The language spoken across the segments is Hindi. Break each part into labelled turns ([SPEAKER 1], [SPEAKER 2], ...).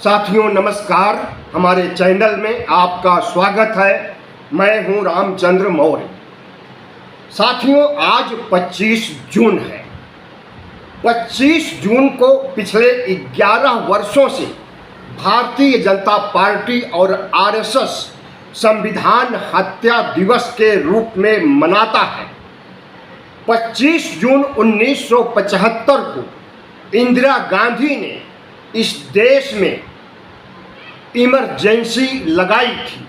[SPEAKER 1] साथियों नमस्कार, हमारे चैनल में आपका स्वागत है। मैं हूं रामचंद्र मौर्य। साथियों आज 25 जून है। 25 जून को पिछले 11 वर्षों से भारतीय जनता पार्टी और आरएसएस संविधान हत्या दिवस के रूप में मनाता है। 25 जून 1975 को इंदिरा गांधी ने इस देश में इमरजेंसी लगाई थी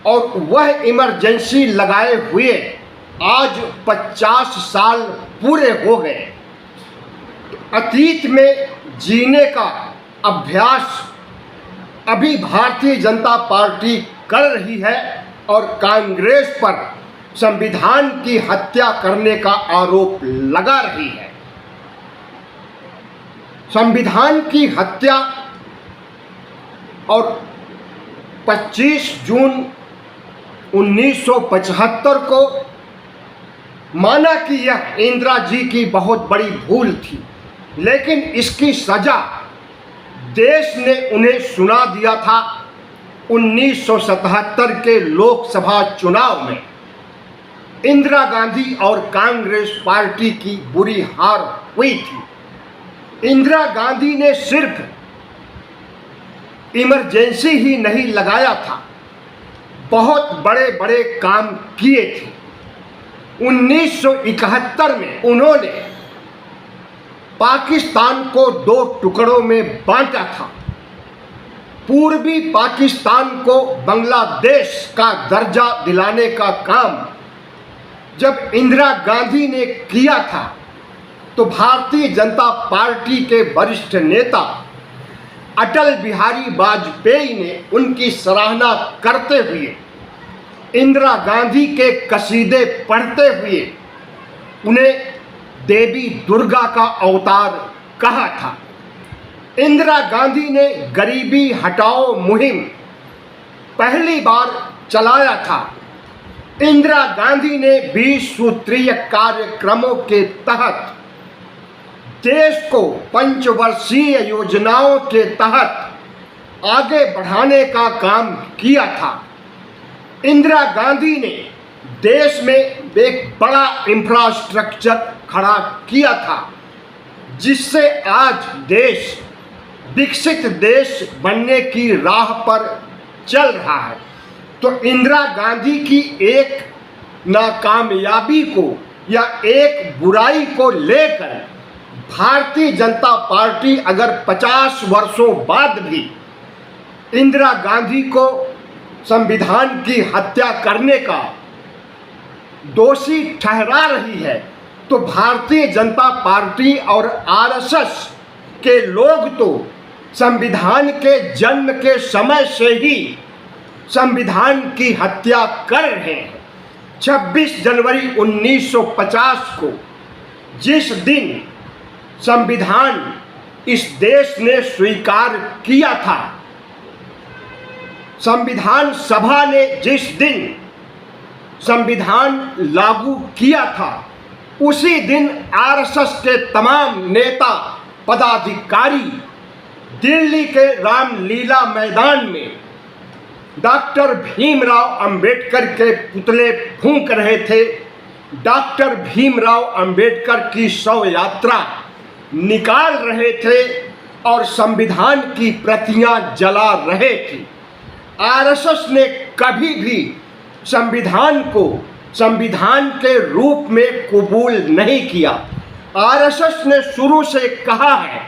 [SPEAKER 1] और वह इमरजेंसी लगाए हुए आज 50 साल पूरे हो गए। अतीत में जीने का अभ्यास अभी भारतीय जनता पार्टी कर रही है और कांग्रेस पर संविधान की हत्या करने का आरोप लगा रही है। संविधान की हत्या और 25 जून 1975 को माना कि यह इंदिरा जी की बहुत बड़ी भूल थी, लेकिन इसकी सजा देश ने उन्हें सुना दिया था। 1977 के लोकसभा चुनाव में इंदिरा गांधी और कांग्रेस पार्टी की बुरी हार हुई थी। इंदिरा गांधी ने सिर्फ इमरजेंसी ही नहीं लगाया था, बहुत बड़े बड़े काम किए थे। 1971 में उन्होंने पाकिस्तान को 2 टुकड़ों में बांटा था। पूर्वी पाकिस्तान को बांग्लादेश का दर्जा दिलाने का काम जब इंदिरा गांधी ने किया था तो भारतीय जनता पार्टी के वरिष्ठ नेता अटल बिहारी वाजपेयी ने उनकी सराहना करते हुए इंदिरा गांधी के कसीदे पढ़ते हुए उन्हें देवी दुर्गा का अवतार कहा था। इंदिरा गांधी ने गरीबी हटाओ मुहिम पहली बार चलाया था। इंदिरा गांधी ने 20 सूत्रीय कार्यक्रमों के तहत देश को पंचवर्षीय योजनाओं के तहत आगे बढ़ाने का काम किया था। इंदिरा गांधी ने देश में एक बड़ा इंफ्रास्ट्रक्चर खड़ा किया था, जिससे आज देश विकसित देश बनने की राह पर चल रहा है। तो इंदिरा गांधी की एक नाकामयाबी को या एक बुराई को लेकर भारतीय जनता पार्टी अगर 50 वर्षों बाद भी इंदिरा गांधी को संविधान की हत्या करने का दोषी ठहरा रही है, तो भारतीय जनता पार्टी और आरएसएस के लोग तो संविधान के जन्म के समय से ही संविधान की हत्या कर रहे हैं। 26 जनवरी 1950 को जिस दिन संविधान इस देश ने स्वीकार किया था, संविधान सभा ने जिस दिन संविधान लागू किया था, उसी दिन आरएसएस के तमाम नेता पदाधिकारी दिल्ली के रामलीला मैदान में डॉक्टर भीमराव अंबेडकर के पुतले फूंक रहे थे। डॉक्टर भीमराव अंबेडकर की शव यात्रा निकाल रहे थे और संविधान की प्रतियां जला रहे थे। आरएसएस ने कभी भी संविधान को संविधान के रूप में कबूल नहीं किया। आरएसएस ने शुरू से कहा है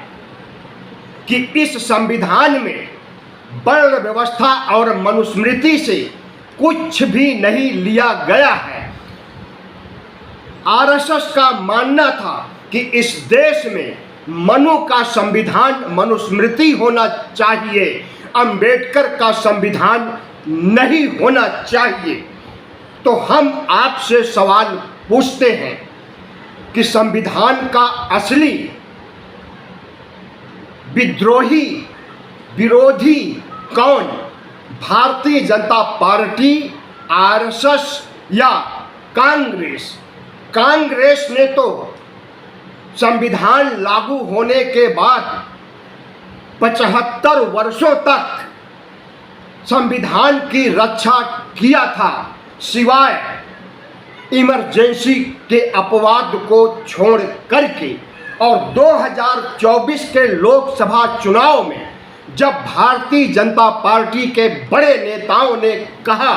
[SPEAKER 1] कि इस संविधान में वर्ण व्यवस्था और मनुस्मृति से कुछ भी नहीं लिया गया है। आरएसएस का मानना था कि इस देश में मनु का संविधान मनुस्मृति होना चाहिए, अंबेडकर का संविधान नहीं होना चाहिए। तो हम आपसे सवाल पूछते हैं कि संविधान का असली विद्रोही विरोधी कौन? भारतीय जनता पार्टी, आरएसएस या कांग्रेस? कांग्रेस ने तो संविधान लागू होने के बाद 75 वर्षों तक संविधान की रक्षा किया था, सिवाय इमरजेंसी के अपवाद को छोड़ करके। और 2024 के लोकसभा चुनाव में जब भारतीय जनता पार्टी के बड़े नेताओं ने कहा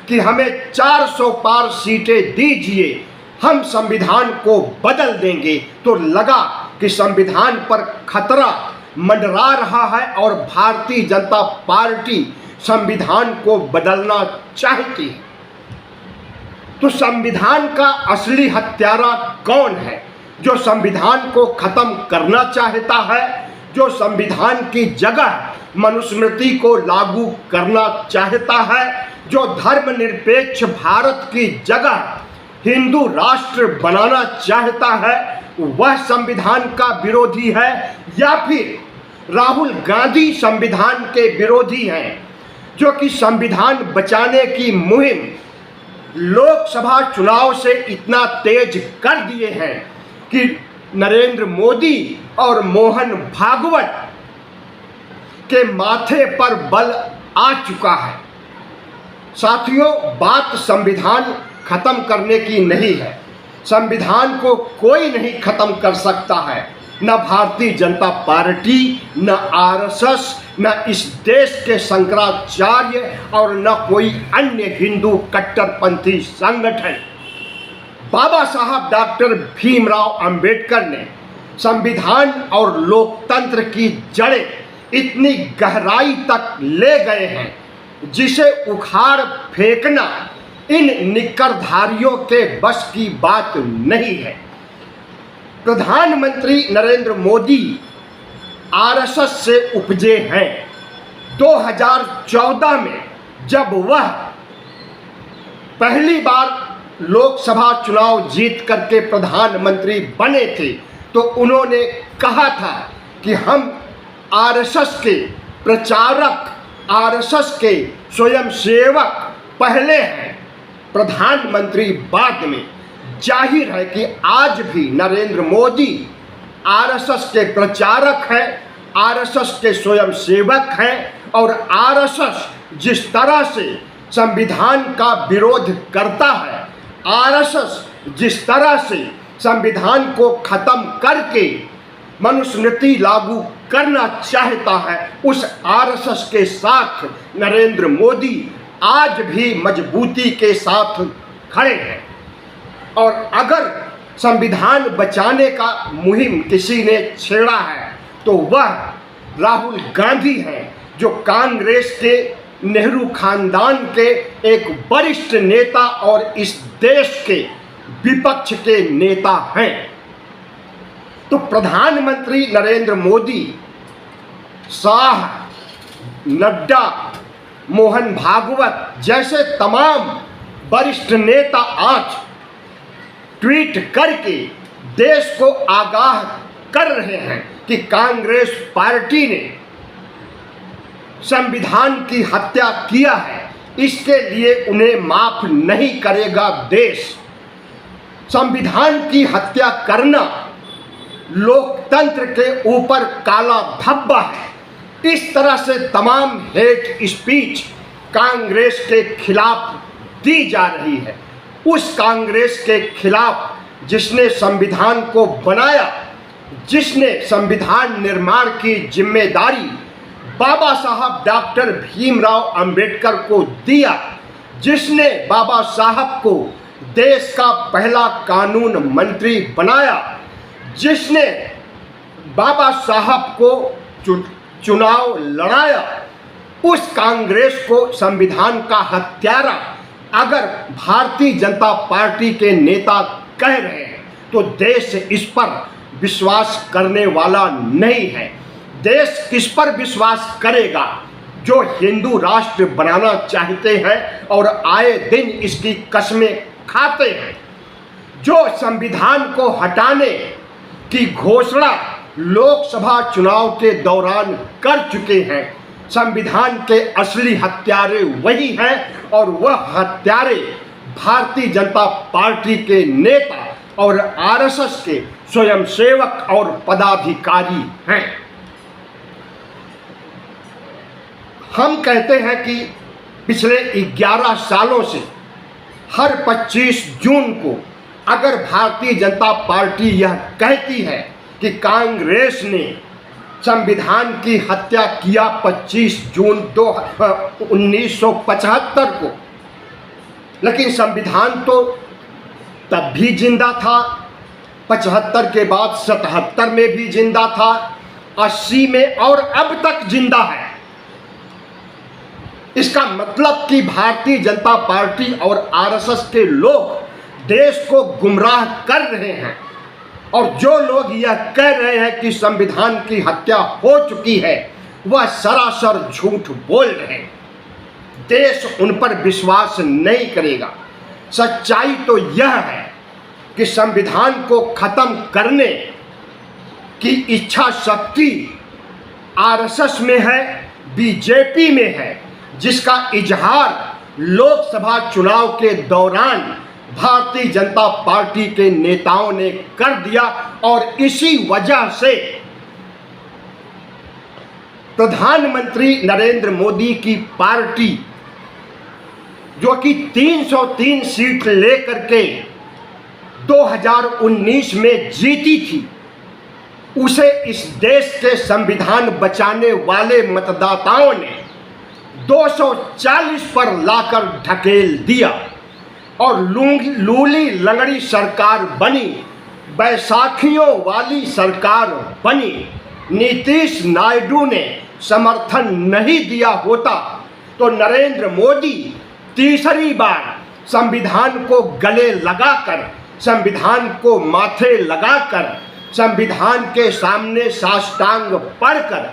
[SPEAKER 1] कि हमें 400 पार सीटें दीजिए, हम संविधान को बदल देंगे, तो लगा कि संविधान पर खतरा मंडरा रहा है और भारतीय जनता पार्टी संविधान को बदलना चाहती है। तो संविधान का असली हत्यारा कौन है? जो संविधान को खत्म करना चाहता है, जो संविधान की जगह मनुस्मृति को लागू करना चाहता है, जो धर्मनिरपेक्ष भारत की जगह हिंदू राष्ट्र बनाना चाहता है, वह संविधान का विरोधी है, या फिर राहुल गांधी संविधान के विरोधी हैं, जो कि संविधान बचाने की मुहिम लोकसभा चुनाव से इतना तेज कर दिए हैं कि नरेंद्र मोदी और मोहन भागवत के माथे पर बल आ चुका है। साथियों, बात संविधान खत्म करने की नहीं है। संविधान को कोई नहीं खत्म कर सकता है, न भारतीय जनता पार्टी, न आरएसएस, न इस देश के शंकराचार्य और न कोई अन्य हिंदू कट्टरपंथी संगठन। बाबा साहब डॉक्टर भीमराव अंबेडकर ने संविधान और लोकतंत्र की जड़ें इतनी गहराई तक ले गए हैं, जिसे उखाड़ फेंकना इन निक्करधारियों के बस की बात नहीं है। प्रधानमंत्री नरेंद्र मोदी आरएसएस से उपजे हैं। 2014 में जब वह पहली बार लोकसभा चुनाव जीत करके प्रधानमंत्री बने थे, तो उन्होंने कहा था कि हम आरएसएस के प्रचारक, आरएसएस के स्वयंसेवक पहले हैं, प्रधानमंत्री बाद में। जाहिर है कि आज भी नरेंद्र मोदी आरएसएस के प्रचारक हैं, आरएसएस के स्वयंसेवक हैं, और आरएसएस जिस तरह से संविधान का विरोध करता है, आरएसएस जिस तरह से संविधान को खत्म करके मनुस्मृति लागू करना चाहता है, उस आरएसएस के साथ नरेंद्र मोदी आज भी मजबूती के साथ खड़े हैं। और अगर संविधान बचाने का मुहिम किसी ने छेड़ा है, तो वह राहुल गांधी हैं, जो कांग्रेस के नेहरू खानदान के एक वरिष्ठ नेता और इस देश के विपक्ष के नेता हैं। तो प्रधानमंत्री नरेंद्र मोदी, शाह, नड्डा, मोहन भागवत जैसे तमाम वरिष्ठ नेता आज ट्वीट करके देश को आगाह कर रहे हैं कि कांग्रेस पार्टी ने संविधान की हत्या किया है, इसके लिए उन्हें माफ नहीं करेगा देश। संविधान की हत्या करना लोकतंत्र के ऊपर काला धब्बा है। इस तरह से तमाम हेट स्पीच कांग्रेस के खिलाफ दी जा रही है। उस कांग्रेस के खिलाफ जिसने संविधान को बनाया, जिसने संविधान निर्माण की जिम्मेदारी बाबा साहब डॉक्टर भीमराव अंबेडकर को दिया, जिसने बाबा साहब को देश का पहला कानून मंत्री बनाया, जिसने बाबा साहब को चुनाव लड़ाया, उस कांग्रेस को संविधान का हत्यारा अगर भारतीय जनता पार्टी के नेता कह रहे हैं, तो देश इस पर विश्वास करने वाला नहीं है। देश किस पर विश्वास करेगा? जो हिंदू राष्ट्र बनाना चाहते हैं और आए दिन इसकी कस्में खाते हैं, जो संविधान को हटाने की घोषणा लोकसभा चुनाव के दौरान कर चुके हैं। संविधान के असली हत्यारे वही हैं, और वह हत्यारे भारतीय जनता पार्टी के नेता और आरएसएस के स्वयंसेवक और पदाधिकारी हैं। हम कहते हैं कि पिछले 11 सालों से हर 25 जून को अगर भारतीय जनता पार्टी यह कहती है कि कांग्रेस ने संविधान की हत्या किया 25 जून 1975 को, लेकिन संविधान तो तब भी जिंदा था, 75 के बाद 77 में भी जिंदा था, 80 में और अब तक जिंदा है। इसका मतलब कि भारतीय जनता पार्टी और आरएसएस के लोग देश को गुमराह कर रहे हैं, और जो लोग यह कह रहे हैं कि संविधान की हत्या हो चुकी है वह सरासर झूठ बोल रहे हैं। देश उन पर विश्वास नहीं करेगा। सच्चाई तो यह है कि संविधान को खत्म करने की इच्छा शक्ति आरएसएस में है, बीजेपी में है, जिसका इजहार लोकसभा चुनाव के दौरान भारतीय जनता पार्टी के नेताओं ने कर दिया। और इसी वजह से प्रधानमंत्री नरेंद्र मोदी की पार्टी, जो कि 303 सीट लेकर के 2019 में जीती थी, उसे इस देश के संविधान बचाने वाले मतदाताओं ने 240 पर लाकर ढकेल दिया और लूली लंगड़ी सरकार बनी, बैसाखियों वाली सरकार बनी। नीतीश नायडू ने समर्थन नहीं दिया होता तो नरेंद्र मोदी तीसरी बार संविधान को गले लगाकर, संविधान को माथे लगाकर, संविधान के सामने साष्टांग पढ़कर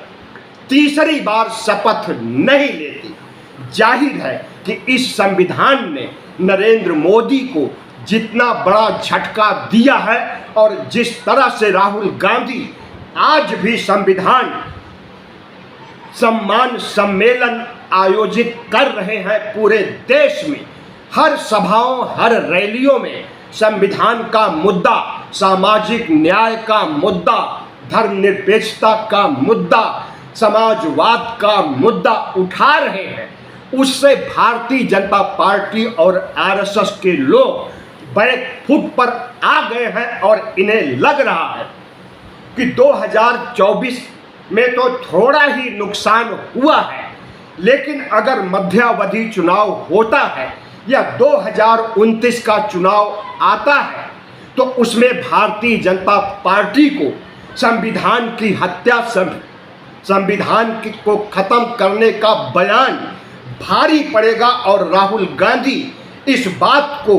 [SPEAKER 1] तीसरी बार शपथ नहीं लेती। जाहिर है कि इस संविधान ने नरेंद्र मोदी को जितना बड़ा झटका दिया है और जिस तरह से राहुल गांधी आज भी संविधान सम्मान सम्मेलन आयोजित कर रहे हैं पूरे देश में, हर सभाओं, हर रैलियों में संविधान का मुद्दा, सामाजिक न्याय का मुद्दा, धर्मनिरपेक्षता का मुद्दा, समाजवाद का मुद्दा उठा रहे हैं, उससे भारतीय जनता पार्टी और आरएसएस के लोग बैक फुट पर आ गए हैं। और इन्हें लग रहा है कि 2024 में तो थोड़ा ही नुकसान हुआ है, लेकिन अगर मध्यावधि चुनाव होता है या 2029 का चुनाव आता है तो उसमें भारतीय जनता पार्टी को संविधान की हत्या, संविधान को खत्म करने का बयान भारी पड़ेगा। और राहुल गांधी इस बात को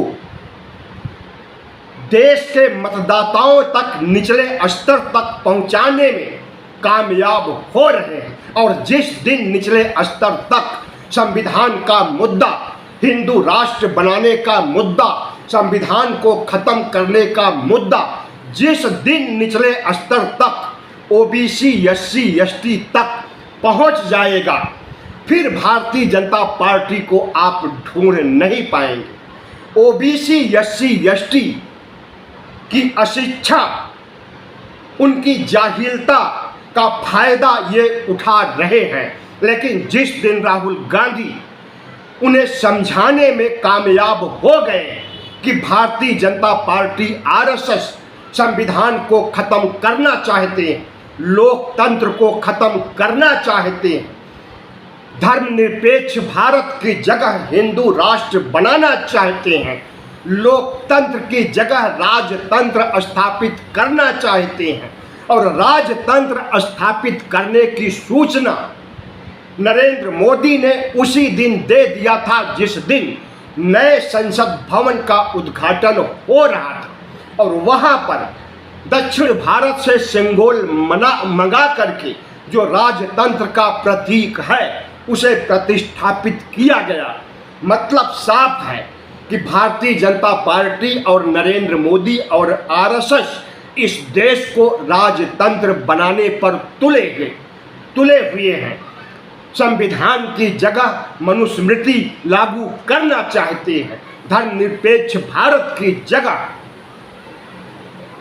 [SPEAKER 1] देश के मतदाताओं तक, निचले स्तर तक पहुंचाने में कामयाब हो रहे हैं। और जिस दिन निचले स्तर तक संविधान का मुद्दा, हिंदू राष्ट्र बनाने का मुद्दा, संविधान को खत्म करने का मुद्दा, जिस दिन निचले स्तर तक ओबीसी, एससी, एसटी तक पहुंच जाएगा, फिर भारतीय जनता पार्टी को आप ढूंढ नहीं पाएंगे। ओबीसी, एससी, एसटी की अशिक्षा, उनकी जाहिलता का फायदा ये उठा रहे हैं, लेकिन जिस दिन राहुल गांधी उन्हें समझाने में कामयाब हो गए कि भारतीय जनता पार्टी, आरएसएस संविधान को खत्म करना चाहते हैं, लोकतंत्र को खत्म करना चाहते हैं, धर्मनिरपेक्ष भारत की जगह हिंदू राष्ट्र बनाना चाहते हैं, लोकतंत्र की जगह राजतंत्र स्थापित करना चाहते हैं, और राजतंत्र स्थापित करने की सूचना नरेंद्र मोदी ने उसी दिन दे दिया था जिस दिन नए संसद भवन का उद्घाटन हो रहा था। और वहां पर दक्षिण भारत से सिंगोल मंगा करके जो राजतंत्र का प्रतीक है उसे प्रतिष्ठापित किया गया। मतलब साफ है कि भारतीय जनता पार्टी और नरेंद्र मोदी और आरएसएस इस देश को राजतंत्र बनाने पर तुले हुए हैं। संविधान की जगह मनुस्मृति लागू करना चाहते हैं, धर्मनिरपेक्ष भारत की जगह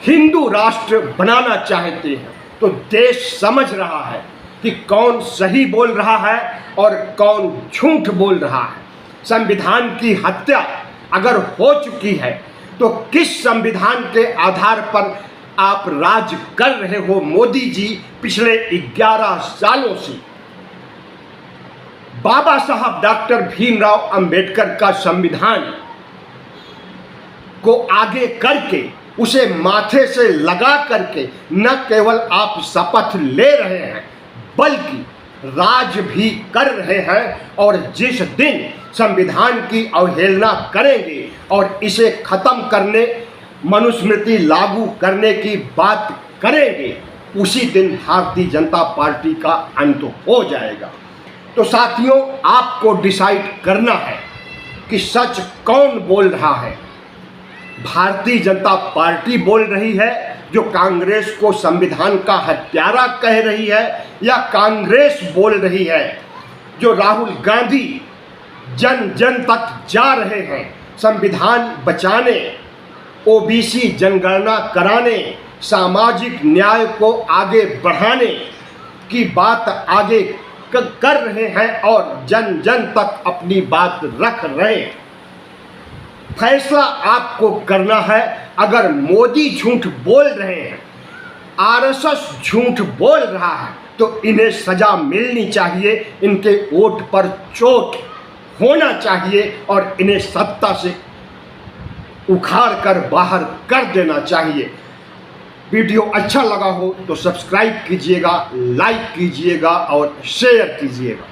[SPEAKER 1] हिंदू राष्ट्र बनाना चाहते हैं। तो देश समझ रहा है कि कौन सही बोल रहा है और कौन झूठ बोल रहा है। संविधान की हत्या अगर हो चुकी है तो किस संविधान के आधार पर आप राज कर रहे हो मोदी जी पिछले 11 सालों से? बाबा साहब डॉक्टर भीमराव अंबेडकर का संविधान को आगे करके उसे माथे से लगा करके न केवल आप शपथ ले रहे हैं बल्कि राज भी कर रहे हैं, और जिस दिन संविधान की अवहेलना करेंगे और इसे खत्म करने, मनुस्मृति लागू करने की बात करेंगे, उसी दिन भारतीय जनता पार्टी का अंत हो जाएगा। तो साथियों, आपको डिसाइड करना है कि सच कौन बोल रहा है। भारतीय जनता पार्टी बोल रही है जो कांग्रेस को संविधान का हत्यारा कह रही है, या कांग्रेस बोल रही है जो राहुल गांधी जन जन तक जा रहे हैं संविधान बचाने, ओबीसी जनगणना कराने, सामाजिक न्याय को आगे बढ़ाने की बात आगे कर रहे हैं और जन जन तक अपनी बात रख रहे हैं। फैसला आपको करना है। अगर मोदी झूठ बोल रहे हैं, आरएसएस झूठ बोल रहा है, तो इन्हें सजा मिलनी चाहिए, इनके वोट पर चोट होना चाहिए और इन्हें सत्ता से उखाड़ कर बाहर कर देना चाहिए। वीडियो अच्छा लगा हो तो सब्सक्राइब कीजिएगा, लाइक कीजिएगा और शेयर कीजिएगा।